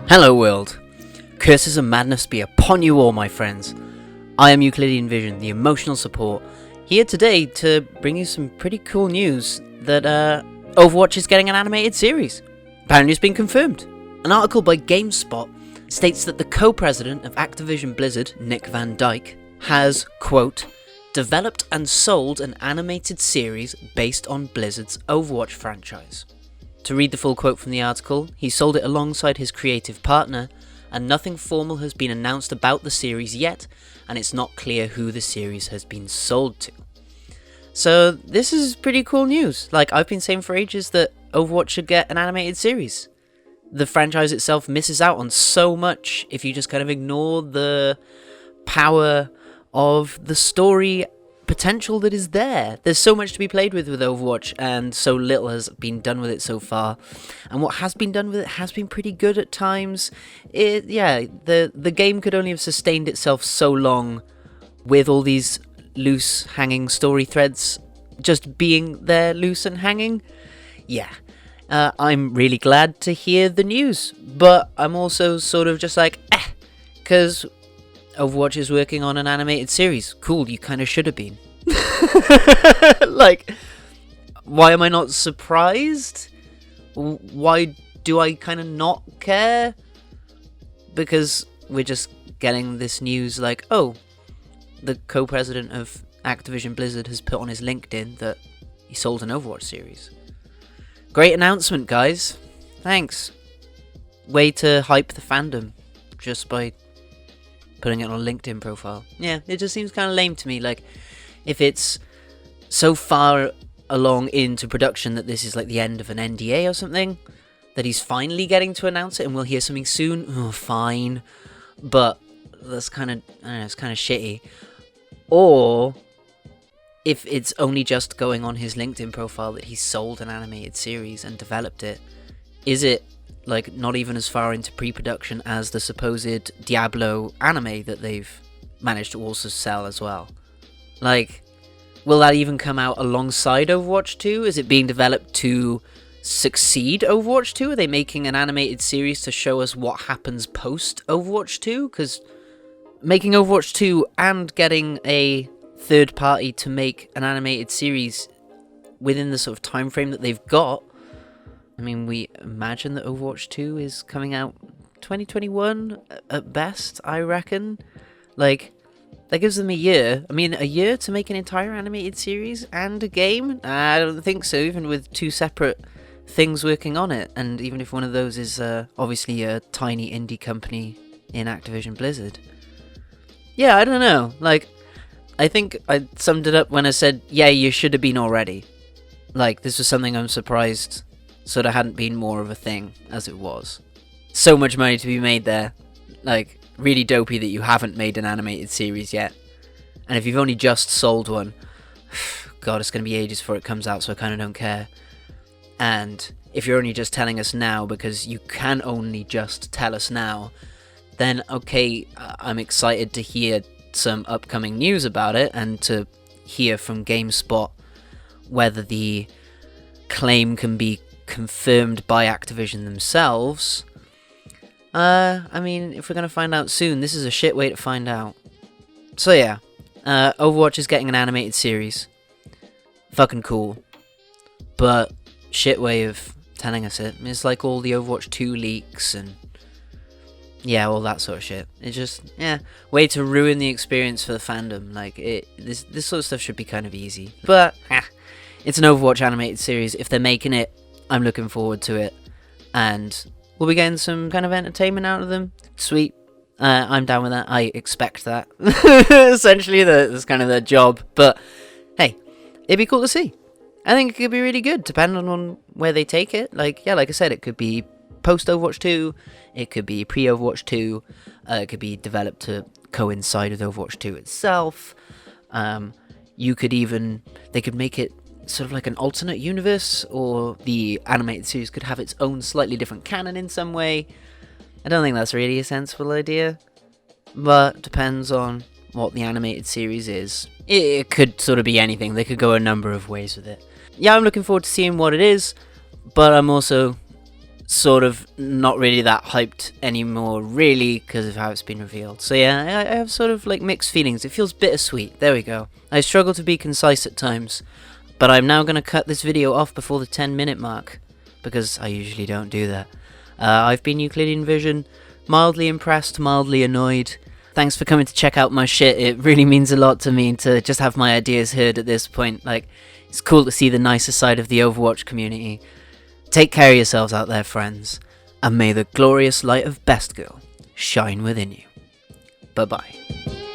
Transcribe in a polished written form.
Hello world, curses and madness be upon you all, my friends. I am Euclidean Vision, the emotional support, here today to bring you some pretty cool news that Overwatch is getting an animated series. Apparently it's been confirmed. An article by GameSpot states that the co-president of Activision Blizzard, Nick van Dyk, has, quote, developed and sold an animated series based on Blizzard's Overwatch franchise. To read the full quote from the article, he sold it alongside his creative partner, and nothing formal has been announced about the series yet, and it's not clear who the series has been sold to. So this is pretty cool news. Like, I've been saying for ages that Overwatch should get an animated series. The franchise itself misses out on so much if you just kind of ignore the power of the story potential that is there. There's so much to be played with Overwatch, and so little has been done with it so far. And what has been done with it has been pretty good at times. The game could only have sustained itself so long with all these loose hanging story threads just being there loose and hanging. Yeah. I'm really glad to hear the news, but I'm also sort of just like, because Overwatch is working on an animated series. Cool, you kind of should have been. Like, why am I not surprised? Why do I kind of not care? Because we're just getting this news like, oh, the co-president of Activision Blizzard has put on his LinkedIn that he sold an Overwatch series. Great announcement, guys. Thanks. Way to hype the fandom just by putting it on a LinkedIn profile. Yeah, it just seems kind of lame to me. Like, if it's so far along into production that this is like the end of an NDA or something, that he's finally getting to announce it and we'll hear something soon, oh, fine. But that's kind of, I don't know, it's kind of shitty. Or if it's only just going on his LinkedIn profile that he sold an animated series and developed it, is it like not even as far into pre-production as the supposed Diablo anime that they've managed to also sell as well? Like, will that even come out alongside Overwatch 2? Is it being developed to succeed Overwatch 2? Are they making an animated series to show us what happens post Overwatch 2? Because making Overwatch 2 and getting a third party to make an animated series within the sort of time frame that they've got, I mean, we imagine that Overwatch 2 is coming out 2021 at best, I reckon. Like, that gives them a year. I mean, a year to make an entire animated series and a game? I don't think so, even with two separate things working on it. And even if one of those is obviously a tiny indie company in Activision Blizzard. Yeah, I don't know. Like, I think I summed it up when I said, yeah, you should have been already. Like, this was something I'm surprised sort of hadn't been more of a thing as it was. So much money to be made there. Like, really dopey that you haven't made an animated series yet. And if you've only just sold one, God, it's going to be ages before it comes out, so I kind of don't care. And if you're only just telling us now because you can only just tell us now, then okay, I'm excited to hear some upcoming news about it and to hear from GameSpot whether the claim can be confirmed by Activision themselves. I mean, if we're going to find out soon, this is a shit way to find out. So yeah, Overwatch is getting an animated series. Fucking cool. But shit way of telling us it. It's like all the Overwatch 2 leaks and yeah, all that sort of shit. It's just, yeah, way to ruin the experience for the fandom. Like, this sort of stuff should be kind of easy. But, it's an Overwatch animated series. If they're making it, I'm looking forward to it. And we'll be getting some kind of entertainment out of them. Sweet. I'm down with that. I expect that. Essentially, that's kind of their job. But, hey, it'd be cool to see. I think it could be really good, depending on where they take it. Like, yeah, like I said, it could be post-Overwatch 2, it could be pre-Overwatch 2, it could be developed to coincide with Overwatch 2 itself. They could make it sort of like an alternate universe, or the animated series could have its own slightly different canon in some way. I don't think that's really a sensible idea, but depends on what the animated series is. It could sort of be anything. They could go a number of ways with it. Yeah, I'm looking forward to seeing what it is. but I'm also sort of not really that hyped anymore, really, because of how it's been revealed. So yeah, I have sort of like mixed feelings. It feels bittersweet. There we go. I struggle to be concise at times, but I'm now going to cut this video off before the 10-minute mark, because I usually don't do that. I've been Euclidean Vision, mildly impressed, mildly annoyed. Thanks for coming to check out my shit. It really means a lot to me to just have my ideas heard at this point. Like, it's cool to see the nicer side of the Overwatch community. Take care of yourselves out there, friends, and may the glorious light of Best Girl shine within you. Bye-bye.